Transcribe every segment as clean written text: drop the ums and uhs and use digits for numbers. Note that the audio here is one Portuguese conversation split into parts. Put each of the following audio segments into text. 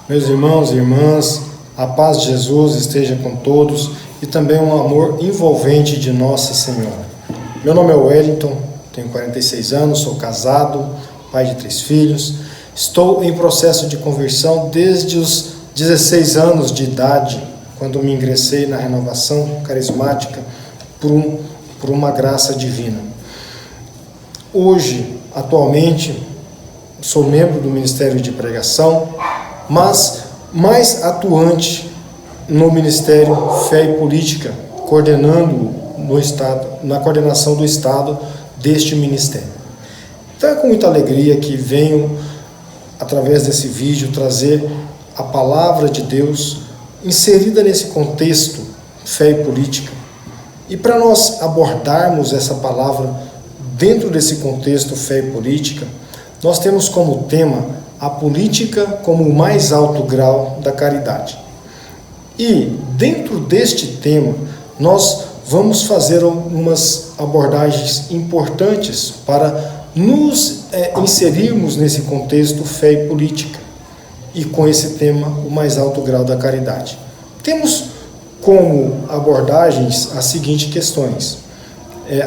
Meus irmãos e irmãs, a paz de Jesus esteja com todos e também um amor envolvente de Nossa Senhora. Meu nome é Wellington, tenho 46 anos, sou casado, pai de 3 filhos. Estou em processo de conversão desde os 16 anos de idade, quando me ingressei na renovação carismática por uma graça divina. Hoje, atualmente, sou membro do Ministério de Pregação, mas mais atuante no Ministério Fé e Política, coordenando no Estado, na coordenação do Estado deste Ministério. Então é com muita alegria que venho, através desse vídeo, trazer a Palavra de Deus inserida nesse contexto Fé e Política. E para nós abordarmos essa palavra dentro desse contexto Fé e Política, nós temos como tema a política como o mais alto grau da caridade. E dentro deste tema, nós vamos fazer algumas abordagens importantes para nos inserirmos nesse contexto Fé e Política, e com esse tema, o mais alto grau da caridade. Temos como abordagens as seguintes questões: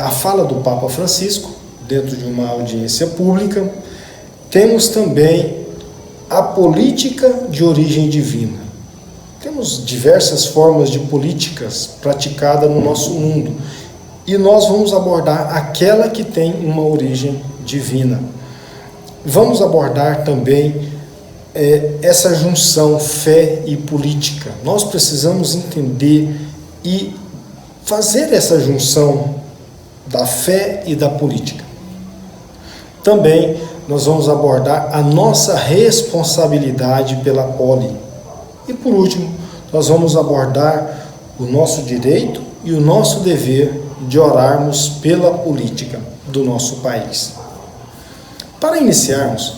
a fala do Papa Francisco, dentro de uma audiência pública. Temos também a política de origem divina. Temos diversas formas de políticas praticadas no nosso mundo, e nós vamos abordar aquela que tem uma origem divina. Vamos abordar também essa junção fé e política. Nós precisamos entender e fazer essa junção da fé e da política. Também nós vamos abordar a nossa responsabilidade pela poli. E por último, nós vamos abordar o nosso direito e o nosso dever de orarmos pela política do nosso país. Para iniciarmos,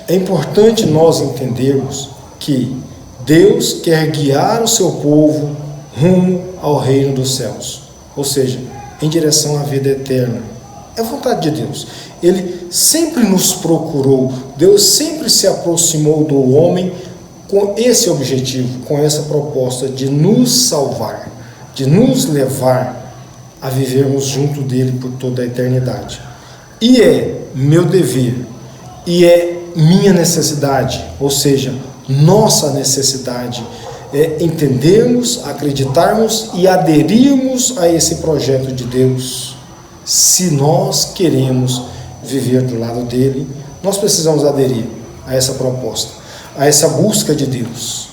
é importante nós entendermos que Deus quer guiar o seu povo rumo ao reino dos céus, ou seja, em direção à vida eterna. É a vontade de Deus. Ele sempre nos procurou, Deus sempre se aproximou do homem com esse objetivo, com essa proposta de nos salvar, de nos levar a vivermos junto dele por toda a eternidade. E é meu dever, e é minha necessidade, ou seja, nossa necessidade, é entendermos, acreditarmos e aderirmos a esse projeto de Deus. Se nós queremos viver do lado dele, nós precisamos aderir a essa proposta, a essa busca de Deus,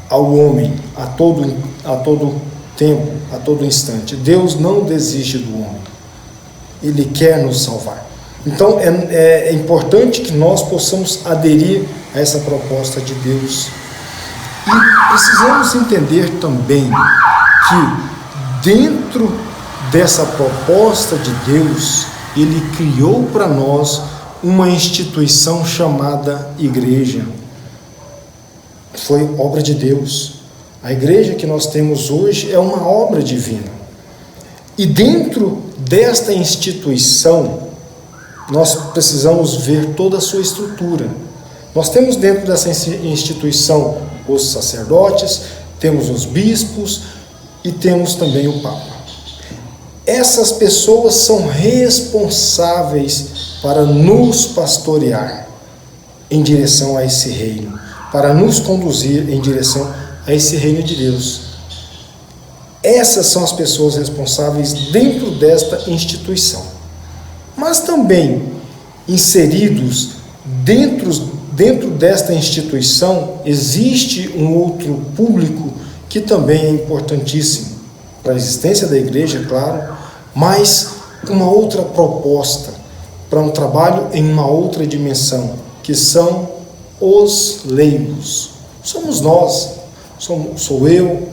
ao homem, a todo tempo, a todo instante. Deus não desiste do homem, ele quer nos salvar. Então é importante que nós possamos aderir a essa proposta de Deus. E precisamos entender também que dentro dessa proposta de Deus, ele criou para nós uma instituição chamada igreja. Foi obra de Deus. A igreja que nós temos hoje é uma obra divina. E dentro desta instituição, nós precisamos ver toda a sua estrutura. Nós temos dentro dessa instituição os sacerdotes, temos os bispos e temos também o Papa. Essas pessoas são responsáveis para nos pastorear em direção a esse reino, para nos conduzir em direção a esse reino de Deus. Essas são as pessoas responsáveis dentro desta instituição. Mas também inseridos dentro desta instituição, existe um outro público que também é importantíssimo para a existência da igreja, claro, mas com uma outra proposta, para um trabalho em uma outra dimensão, que são os leigos. Somos nós, sou eu,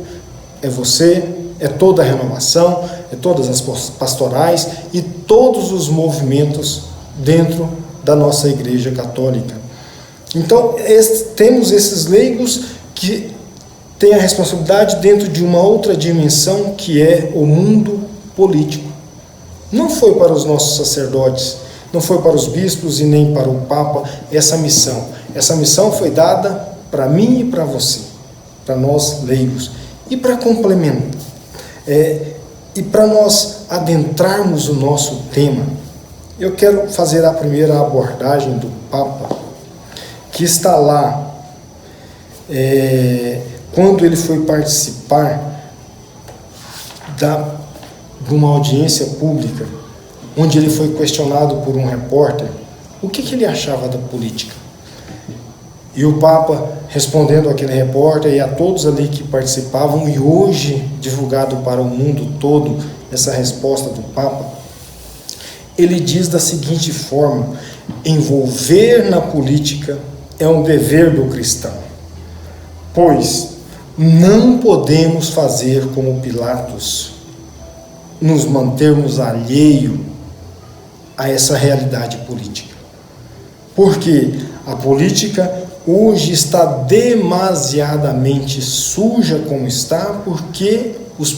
é você, é toda a renovação, é todas as pastorais e todos os movimentos dentro da nossa Igreja Católica. Então, temos esses leigos que têm a responsabilidade dentro de uma outra dimensão, que é o mundo político. Não foi para os nossos sacerdotes, não foi para os bispos e nem para o Papa essa missão. Essa missão foi dada para mim e para você, para nós leigos. E para complementar, e para nós adentrarmos o nosso tema, eu quero fazer a primeira abordagem do Papa, que está lá, quando ele foi participar de uma audiência pública, onde ele foi questionado por um repórter, o que ele achava da política. E o Papa, respondendo àquele repórter e a todos ali que participavam, e hoje divulgado para o mundo todo essa resposta do Papa, ele diz da seguinte forma: envolver na política é um dever do cristão, pois não podemos fazer como Pilatos, nos mantermos alheio a essa realidade política. Porque a política hoje está demasiadamente suja como está, porque os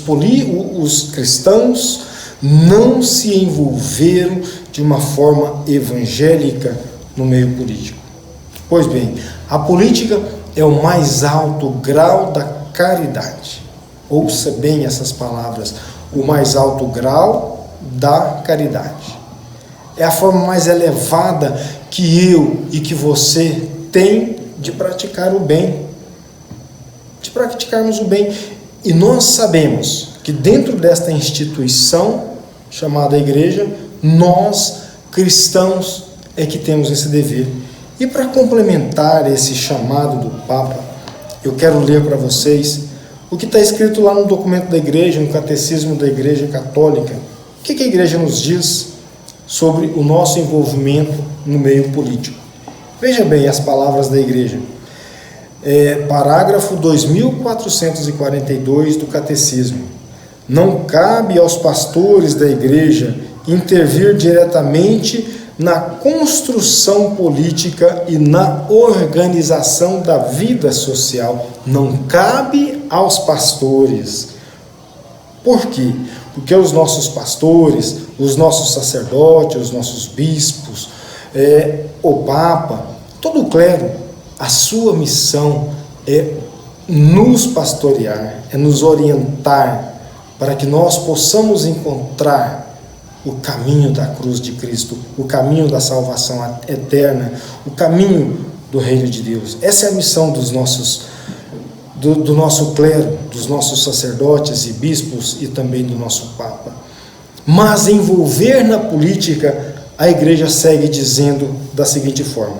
cristãos não se envolveram de uma forma evangélica no meio político. Pois bem, a política é o mais alto grau da caridade. Ouça bem essas palavras: o mais alto grau da caridade. É a forma mais elevada que eu e que você tem de praticar o bem, de praticarmos o bem. E nós sabemos que dentro desta instituição chamada igreja, nós, cristãos, é que temos esse dever. E para complementar esse chamado do Papa, eu quero ler para vocês o que está escrito lá no documento da igreja, no Catecismo da Igreja Católica. O que a igreja nos diz sobre o nosso envolvimento no meio político? Veja bem as palavras da igreja. Parágrafo 2442 do Catecismo. Não cabe aos pastores da igreja intervir diretamente na construção política e na organização da vida social. Não cabe aos pastores. Por quê? Porque os nossos pastores, os nossos sacerdotes, os nossos bispos, o Papa, todo o clero, a sua missão é nos pastorear, é nos orientar para que nós possamos encontrar o caminho da cruz de Cristo, o caminho da salvação eterna, o caminho do reino de Deus. Essa é a missão do nosso clero, dos nossos sacerdotes e bispos e também do nosso Papa. Mas envolver na política, a igreja segue dizendo da seguinte forma: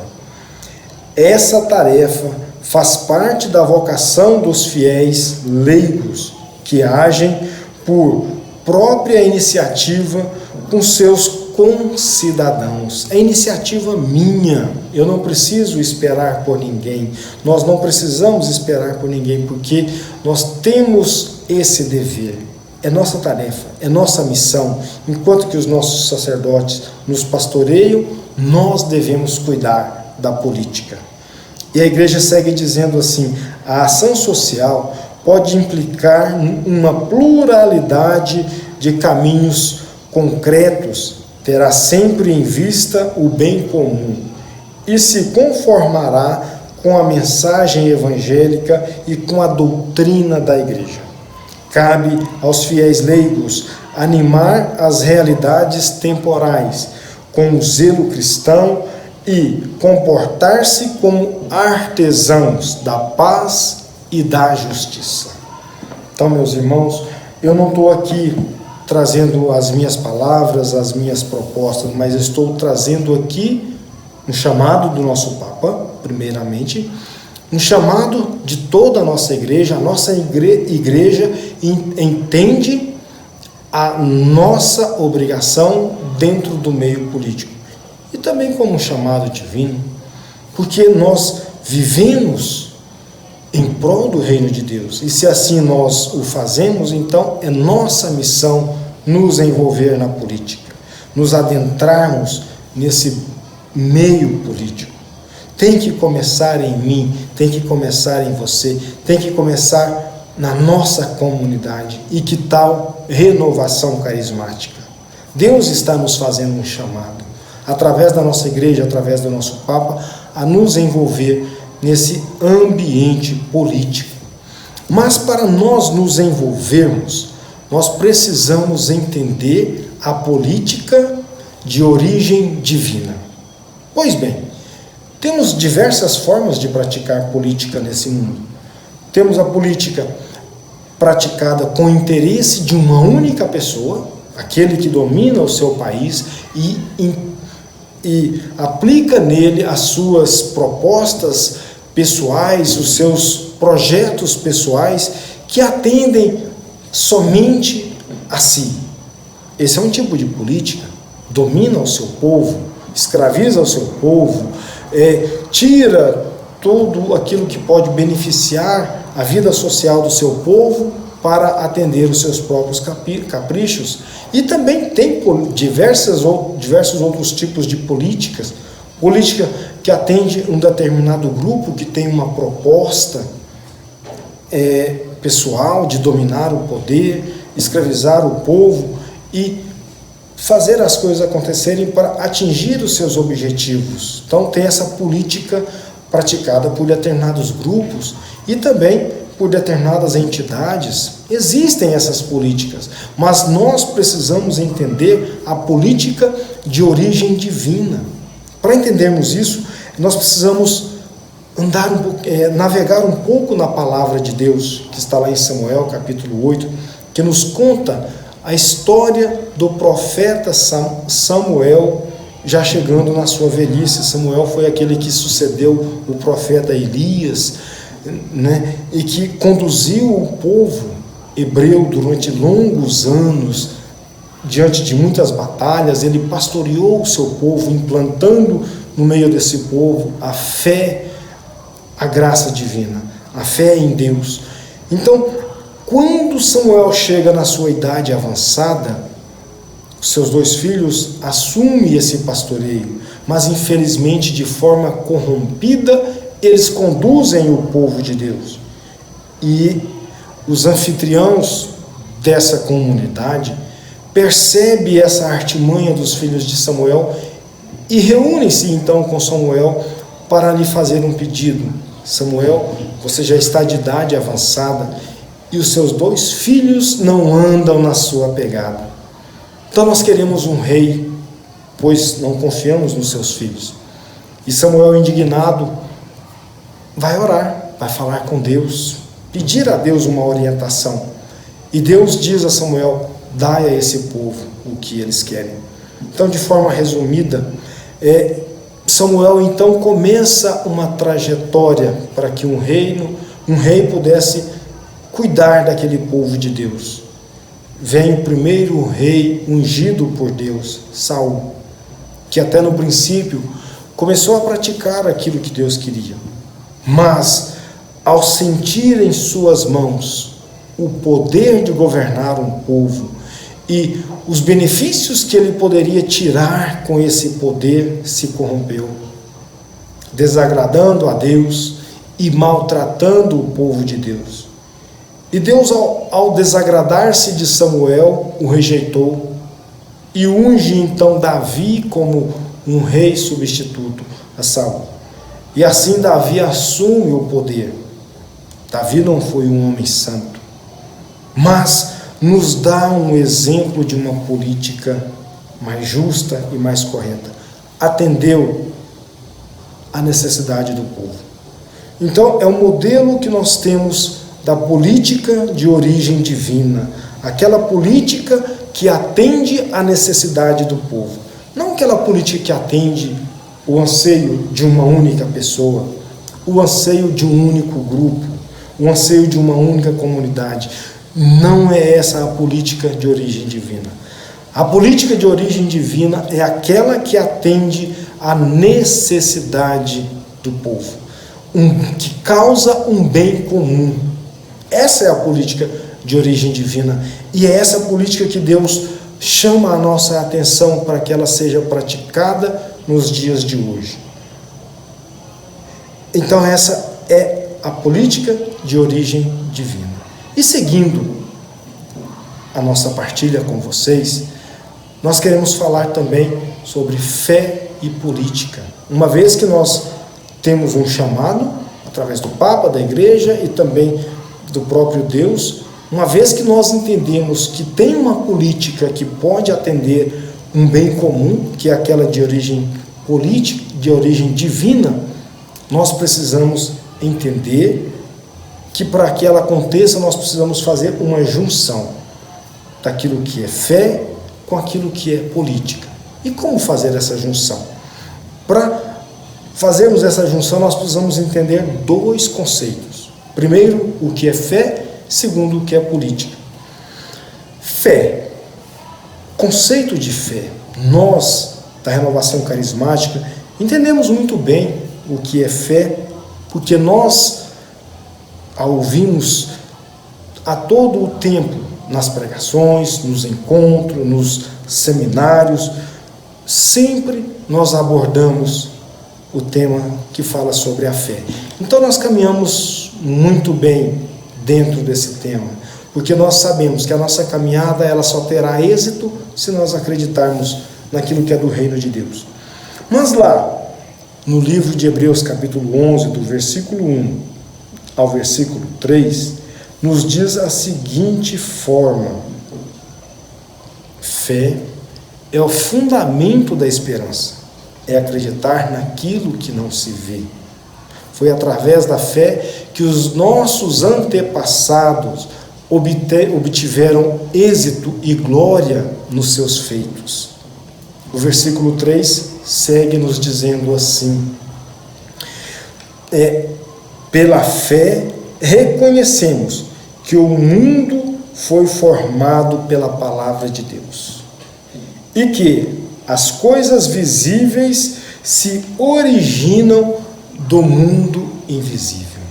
essa tarefa faz parte da vocação dos fiéis leigos, que agem por própria iniciativa com seus concidadãos. É iniciativa minha, eu não preciso esperar por ninguém, nós não precisamos esperar por ninguém, porque nós temos esse dever, é nossa tarefa, é nossa missão. Enquanto que os nossos sacerdotes nos pastoreiam, nós devemos cuidar da política. E a igreja segue dizendo assim: a ação social pode implicar uma pluralidade de caminhos concretos, terá sempre em vista o bem comum e se conformará com a mensagem evangélica e com a doutrina da igreja. Cabe aos fiéis leigos animar as realidades temporais com o zelo cristão e comportar-se como artesãos da paz e da justiça. Então, meus irmãos, eu não estou aqui trazendo as minhas palavras, as minhas propostas, mas estou trazendo aqui um chamado do nosso Papa, primeiramente, um chamado de toda a nossa igreja. A nossa igreja entende a nossa obrigação dentro do meio político e também como um chamado divino, porque nós vivemos em prol do reino de Deus, e se assim nós o fazemos, então é nossa missão nos envolver na política, nos adentrarmos nesse meio político. Tem que começar em mim, tem que começar em você, tem que começar na nossa comunidade. E que tal renovação carismática? Deus está nos fazendo um chamado, através da nossa igreja, através do nosso Papa, a nos envolver nesse ambiente político. Mas para nós nos envolvermos, nós precisamos entender a política de origem divina. Pois bem, temos diversas formas de praticar política nesse mundo. Temos a política praticada com interesse de uma única pessoa, aquele que domina o seu país e aplica nele as suas propostas pessoais, os seus projetos pessoais que atendem somente a si. Esse é um tipo de política. Domina o seu povo, escraviza o seu povo, tira tudo aquilo que pode beneficiar a vida social do seu povo para atender os seus próprios caprichos. E também tem diversos outros tipos de política que atende um determinado grupo que tem uma proposta pessoal de dominar o poder, escravizar o povo e fazer as coisas acontecerem para atingir os seus objetivos. Então tem essa política praticada por determinados grupos e também por determinadas entidades. Existem essas políticas, mas nós precisamos entender a política de origem divina. Para entendermos isso, nós precisamos navegar um pouco na palavra de Deus, que está lá em Samuel, capítulo 8, que nos conta a história do profeta Samuel, já chegando na sua velhice. Samuel foi aquele que sucedeu o profeta Elias, né, e que conduziu o povo hebreu durante longos anos, diante de muitas batalhas. Ele pastoreou o seu povo, implantando no meio desse povo a fé, a graça divina, a fé em Deus. Então, quando Samuel chega na sua idade avançada, seus 2 filhos assumem esse pastoreio, mas infelizmente de forma corrompida, eles conduzem o povo de Deus. E os anfitriãos dessa comunidade percebem essa artimanha dos filhos de Samuel e reúnem-se então com Samuel para lhe fazer um pedido. Samuel, você já está de idade avançada e os seus 2 filhos não andam na sua pegada. Então nós queremos um rei, pois não confiamos nos seus filhos. E Samuel, indignado, vai orar, vai falar com Deus, pedir a Deus uma orientação. E Deus diz a Samuel: dai a esse povo o que eles querem. Então, de forma resumida, Samuel então começa uma trajetória para que um rei pudesse cuidar daquele povo de Deus. Vem o primeiro rei ungido por Deus, Saul, que até no princípio começou a praticar aquilo que Deus queria, mas ao sentir em suas mãos o poder de governar um povo e os benefícios que ele poderia tirar com esse poder, se corrompeu, desagradando a Deus e maltratando o povo de Deus. E Deus, ao desagradar-se de Samuel, o rejeitou e unge então Davi como um rei substituto a Saul. E assim Davi assume o poder. Davi não foi um homem santo, mas nos dá um exemplo de uma política mais justa e mais correta. Atendeu à necessidade do povo. Então é o modelo que nós temos da política de origem divina, aquela política que atende à necessidade do povo, não aquela política que atende o anseio de uma única pessoa, o anseio de um único grupo, o anseio de uma única comunidade. Não é essa a política de origem divina. A política de origem divina é aquela que atende à necessidade do povo, que causa um bem comum. Essa é a política de origem divina, e é essa política que Deus chama a nossa atenção para que ela seja praticada nos dias de hoje. Então essa é a política de origem divina. E seguindo a nossa partilha com vocês, nós queremos falar também sobre fé e política. Uma vez que nós temos um chamado, através do Papa, da Igreja e também do próprio Deus, uma vez que nós entendemos que tem uma política que pode atender um bem comum, que é aquela de origem política, de origem divina, nós precisamos entender que para que ela aconteça, nós precisamos fazer uma junção daquilo que é fé com aquilo que é política. E como fazer essa junção? Para fazermos essa junção, nós precisamos entender dois conceitos. Primeiro, o que é fé, segundo, o que é política. Fé, conceito de fé. Nós, da Renovação Carismática, entendemos muito bem o que é fé, porque nós a ouvimos a todo o tempo, nas pregações, nos encontros, nos seminários, sempre nós abordamos o tema que fala sobre a fé. Então nós caminhamos muito bem dentro desse tema, porque nós sabemos que a nossa caminhada ela só terá êxito se nós acreditarmos naquilo que é do reino de Deus. Mas lá, no livro de Hebreus capítulo 11, do versículo 1 ao versículo 3, nos diz a seguinte forma: fé é o fundamento da esperança, é acreditar naquilo que não se vê. Foi através da fé que os nossos antepassados obtiveram êxito e glória nos seus feitos. O versículo 3 segue nos dizendo assim: pela fé reconhecemos que o mundo foi formado pela palavra de Deus e que as coisas visíveis se originam do mundo invisível.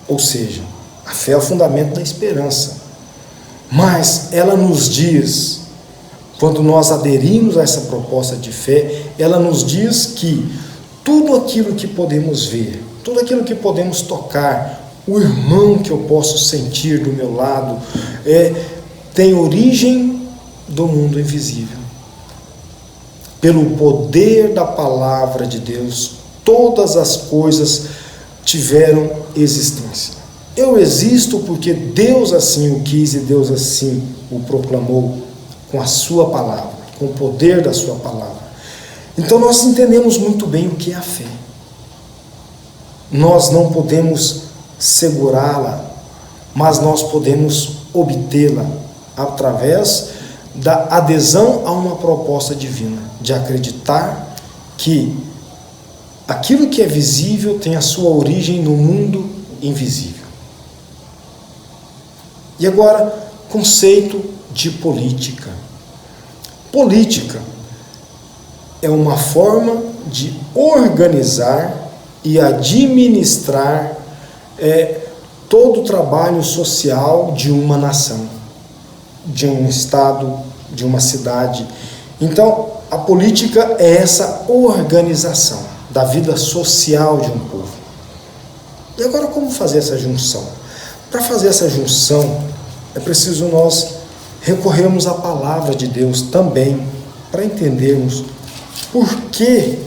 Ou seja, a fé é o fundamento da esperança, mas ela nos diz, quando nós aderimos a essa proposta de fé, ela nos diz que tudo aquilo que podemos ver, tudo aquilo que podemos tocar, o irmão que eu posso sentir do meu lado, tem origem do mundo invisível. Pelo poder da palavra de Deus, todas as coisas tiveram existência. Eu existo porque Deus assim o quis e Deus assim o proclamou com a sua palavra, com o poder da sua palavra. Então nós entendemos muito bem o que é a fé. Nós não podemos segurá-la, mas nós podemos obtê-la através da adesão a uma proposta divina, de acreditar que aquilo que é visível tem a sua origem no mundo invisível. E agora, conceito de política. Política é uma forma de organizar e administrar todo o trabalho social de uma nação, de um estado, de uma cidade. Então, a política é essa organização da vida social de um povo. E agora, como fazer essa junção? Para fazer essa junção, é preciso nós recorrermos à palavra de Deus também, para entendermos por que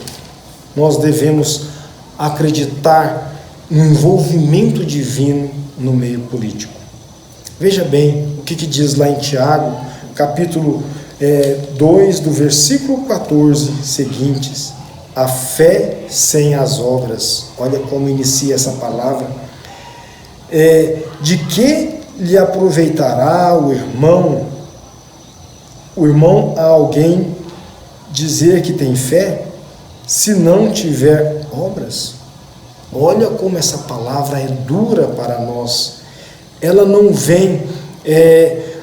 nós devemos acreditar no envolvimento divino no meio político. Veja bem o que diz lá em Tiago, capítulo 2, do versículo 14 seguintes: a fé sem as obras. Olha como inicia essa palavra. De que lhe aproveitará o irmão a alguém dizer que tem fé, se não tiver obras? Olha como essa palavra é dura para nós. Ela não vem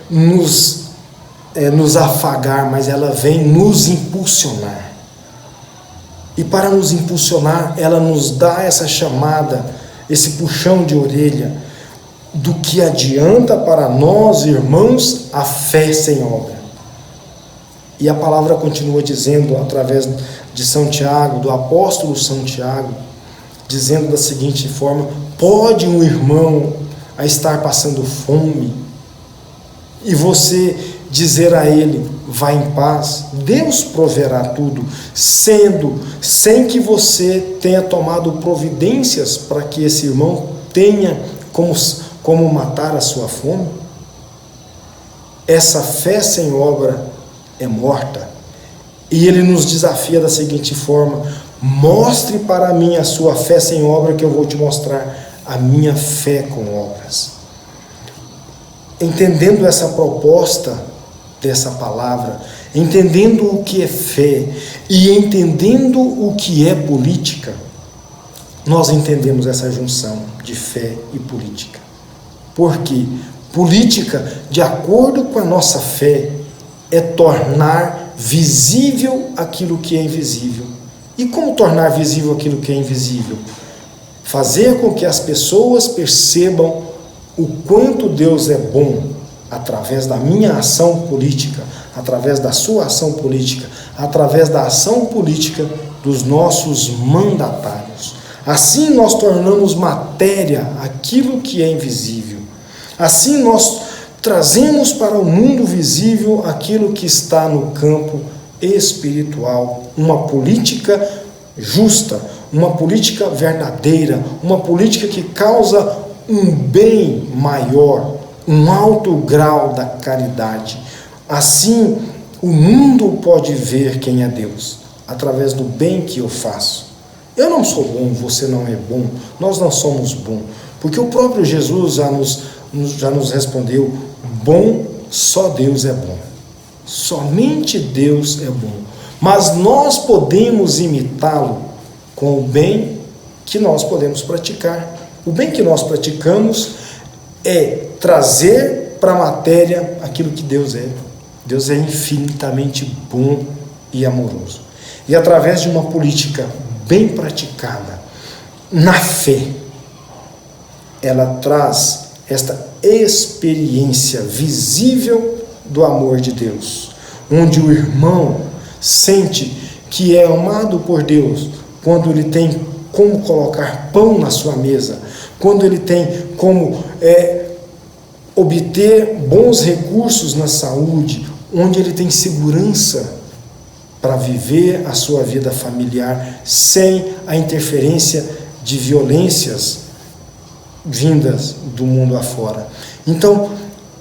nos afagar, mas ela vem nos impulsionar. E para nos impulsionar, ela nos dá essa chamada, esse puxão de orelha, do que adianta para nós, irmãos, a fé sem obra. E a palavra continua dizendo, através de São Tiago, do apóstolo São Tiago, dizendo da seguinte forma: pode um irmão a estar passando fome, e você dizer a ele: vá em paz, Deus proverá tudo, sem que você tenha tomado providências para que esse irmão tenha como matar a sua fome? Essa fé sem obra é morta. E ele nos desafia da seguinte forma: mostre para mim a sua fé sem obra, que eu vou te mostrar a minha fé com obras. Entendendo essa proposta dessa palavra, entendendo o que é fé e entendendo o que é política, nós entendemos essa junção de fé e política. Porque política, de acordo com a nossa fé, é tornar visível aquilo que é invisível. E como tornar visível aquilo que é invisível? Fazer com que as pessoas percebam o quanto Deus é bom através da minha ação política, através da sua ação política, através da ação política dos nossos mandatários. Assim nós tornamos matéria aquilo que é invisível. Assim nós trazemos para o mundo visível aquilo que está no campo espiritual. Uma política justa, uma política verdadeira, uma política que causa um bem maior, um alto grau da caridade. Assim, o mundo pode ver quem é Deus, através do bem que eu faço. Eu não sou bom, você não é bom, nós não somos bons, porque o próprio Jesus já nos respondeu: bom, só Deus é bom. Somente Deus é bom. Mas nós podemos imitá-lo com o bem que nós podemos praticar. O bem que nós praticamos é trazer para a matéria aquilo que Deus é. Deus é infinitamente bom e amoroso. E através de uma política bem praticada, na fé, ela traz esta experiência visível do amor de Deus, onde o irmão sente que é amado por Deus quando ele tem como colocar pão na sua mesa, quando ele tem como obter bons recursos na saúde, onde ele tem segurança para viver a sua vida familiar sem a interferência de violências vindas do mundo afora. Então,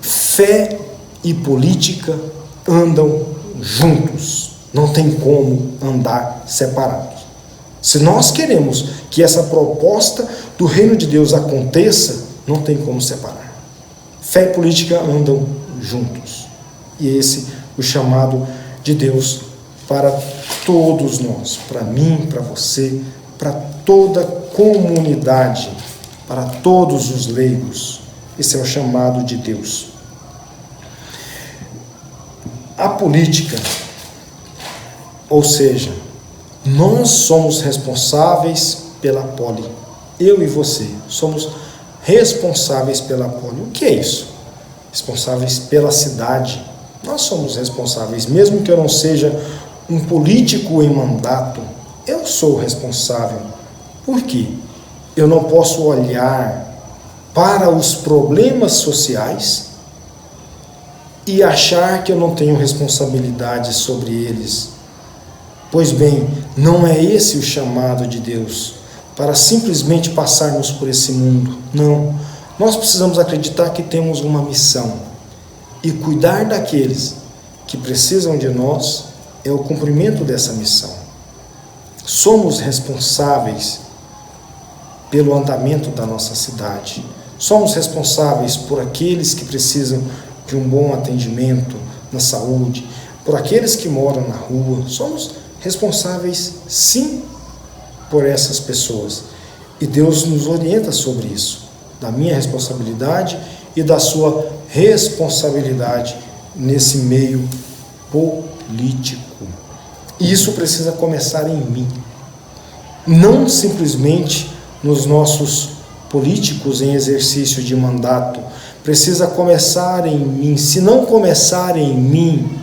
fé e política andam juntos, não tem como andar separados. Se nós queremos que essa proposta do reino de Deus aconteça, não tem como separar. Fé e política andam juntos. E esse é o chamado de Deus para todos nós, para mim, para você, para toda a comunidade, para todos os leigos. Esse é o chamado de Deus. A política, ou seja, nós somos responsáveis pela poli. Eu e você somos responsáveis pela poli. O que é isso? Responsáveis pela cidade. Nós somos responsáveis, mesmo que eu não seja um político em mandato, eu sou responsável. Por quê? Eu não posso olhar para os problemas sociais e achar que eu não tenho responsabilidade sobre eles. Pois bem, não é esse o chamado de Deus, para simplesmente passarmos por esse mundo. Não, nós precisamos acreditar que temos uma missão, e cuidar daqueles que precisam de nós é o cumprimento dessa missão. Somos responsáveis pelo andamento da nossa cidade. Somos responsáveis por aqueles que precisam de um bom atendimento na saúde, por aqueles que moram na rua. Somos responsáveis, sim, por essas pessoas. E Deus nos orienta sobre isso, da minha responsabilidade e da sua responsabilidade nesse meio político. E isso precisa começar em mim. Não simplesmente nos nossos políticos em exercício de mandato. Precisa começar em mim. Se não começar em mim,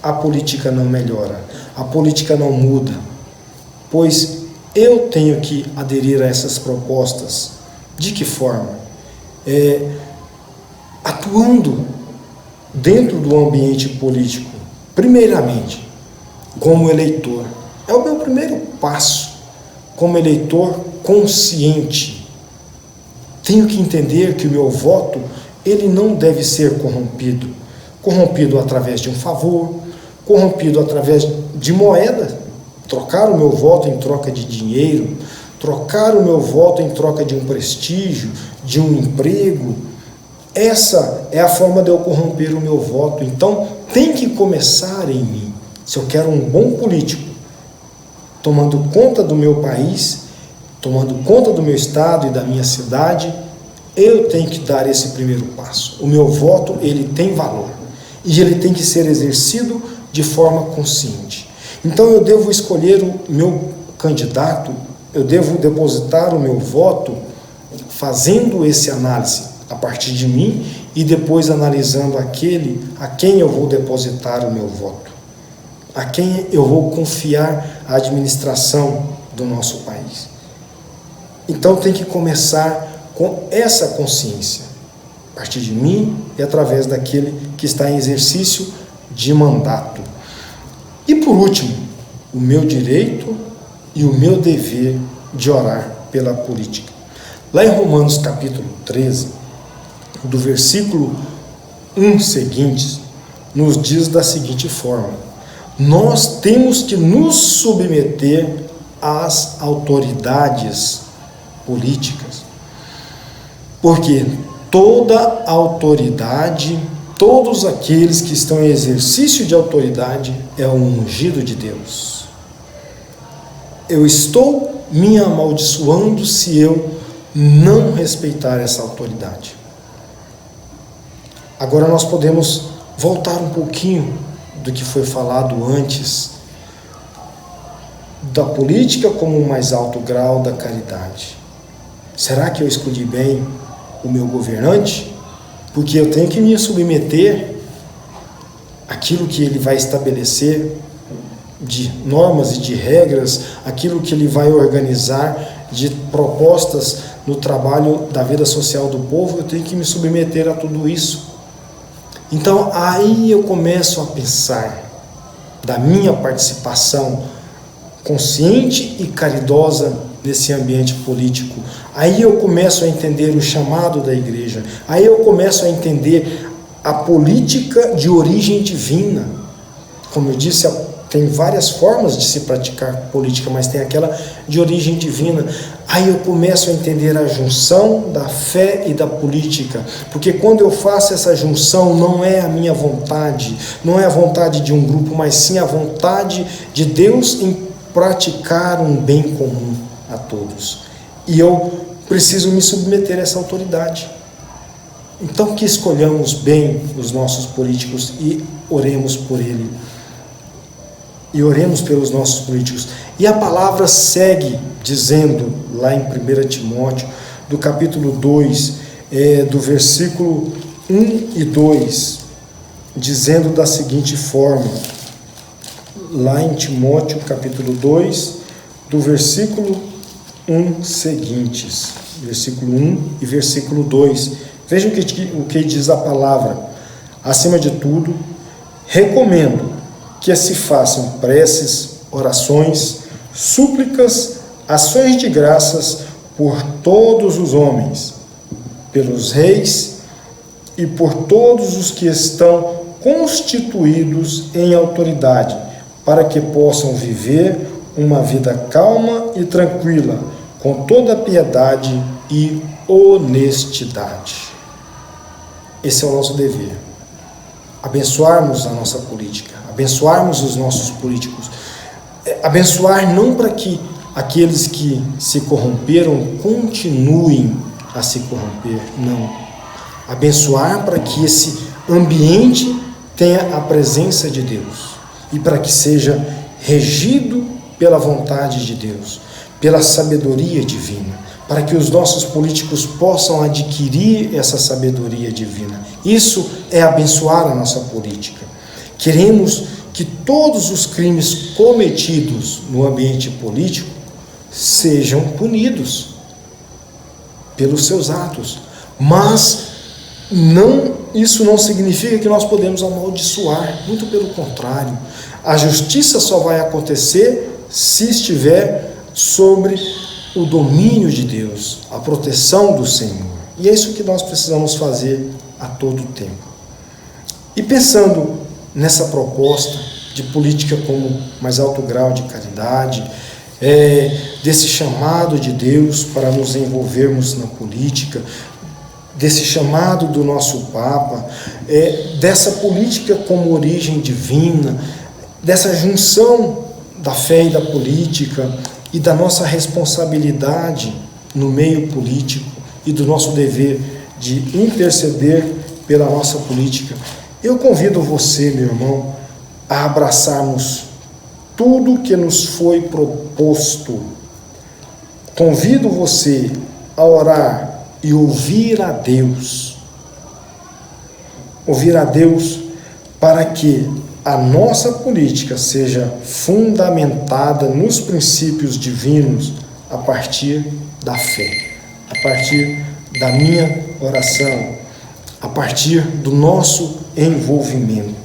a política não melhora, a política não muda, pois eu tenho que aderir a essas propostas. De que forma? Atuando dentro do ambiente político, primeiramente, como eleitor. É o meu primeiro passo, como eleitor consciente. Tenho que entender que o meu voto, ele não deve ser corrompido. Corrompido através de um favor, corrompido através de moeda. Trocar o meu voto em troca de dinheiro, trocar o meu voto em troca de um prestígio, de um emprego. Essa é a forma de eu corromper o meu voto. Então, tem que começar em mim. Se eu quero um bom político, tomando conta do meu país, tomando conta do meu estado e da minha cidade, eu tenho que dar esse primeiro passo. O meu voto, ele tem valor. E ele tem que ser exercido de forma consciente. Então, eu devo escolher o meu candidato, eu devo depositar o meu voto fazendo esse análise a partir de mim e depois analisando aquele a quem eu vou depositar o meu voto, a quem eu vou confiar a administração do nosso país. Então tem que começar com essa consciência, a partir de mim e através daquele que está em exercício de mandato. E por último, o meu direito e o meu dever de orar pela política. Lá em Romanos capítulo 13, do versículo 1 seguintes, nos diz da seguinte forma: nós temos que nos submeter às autoridades políticas, porque toda autoridade, todos aqueles que estão em exercício de autoridade, é um ungido de Deus. Eu estou me amaldiçoando se eu não respeitar essa autoridade. Agora nós podemos voltar um pouquinho do que foi falado antes, da política como o mais alto grau da caridade. Será que eu escolhi bem o meu governante? Porque eu tenho que me submeter àquilo que ele vai estabelecer de normas e de regras, aquilo que ele vai organizar de propostas no trabalho da vida social do povo. Eu tenho que me submeter a tudo isso. Então aí eu começo a pensar da minha participação consciente e caridosa nesse ambiente político. Aí eu começo a entender o chamado da igreja. Aí eu começo a entender a política de origem divina. Como eu disse, tem várias formas de se praticar política, mas tem aquela de origem divina. Aí eu começo a entender a junção da fé e da política, porque quando eu faço essa junção, não é a minha vontade, não é a vontade de um grupo, mas sim a vontade de Deus em praticar um bem comum a todos. E eu preciso me submeter a essa autoridade. Então que escolhamos bem os nossos políticos e oremos por ele. E oremos pelos nossos políticos. E a palavra segue dizendo, lá em 1 Timóteo, do capítulo 2, do versículo 1 e 2, dizendo da seguinte forma, lá em Timóteo, capítulo 2, do versículo 1 seguintes, versículo 1 e versículo 2. Vejam o que diz a palavra. Acima de tudo, recomendo que se façam preces, orações, súplicas, ações de graças por todos os homens, pelos reis e por todos os que estão constituídos em autoridade, para que possam viver uma vida calma e tranquila, com toda piedade e honestidade. Esse é o nosso dever. Abençoarmos a nossa política, abençoarmos os nossos políticos. Abençoar não para que aqueles que se corromperam continuem a se corromper, não. Abençoar para que esse ambiente tenha a presença de Deus e para que seja regido pela vontade de Deus, pela sabedoria divina, para que os nossos políticos possam adquirir essa sabedoria divina. Isso é abençoar a nossa política. Queremos que todos os crimes cometidos no ambiente político sejam punidos pelos seus atos, mas Isso não significa que nós podemos amaldiçoar, muito pelo contrário. A justiça só vai acontecer se estiver sobre o domínio de Deus, a proteção do Senhor. E é isso que nós precisamos fazer a todo tempo. E pensando nessa proposta de política como mais alto grau de caridade, desse chamado de Deus para nos envolvermos na política, desse chamado do nosso Papa, dessa política como origem divina, dessa junção da fé e da política e da nossa responsabilidade no meio político e do nosso dever de interceder pela nossa política. Eu convido você, meu irmão, a abraçarmos tudo que nos foi proposto. Convido você a orar e ouvir a Deus. Ouvir a Deus para que a nossa política seja fundamentada nos princípios divinos a partir da fé, a partir da minha oração, a partir do nosso envolvimento.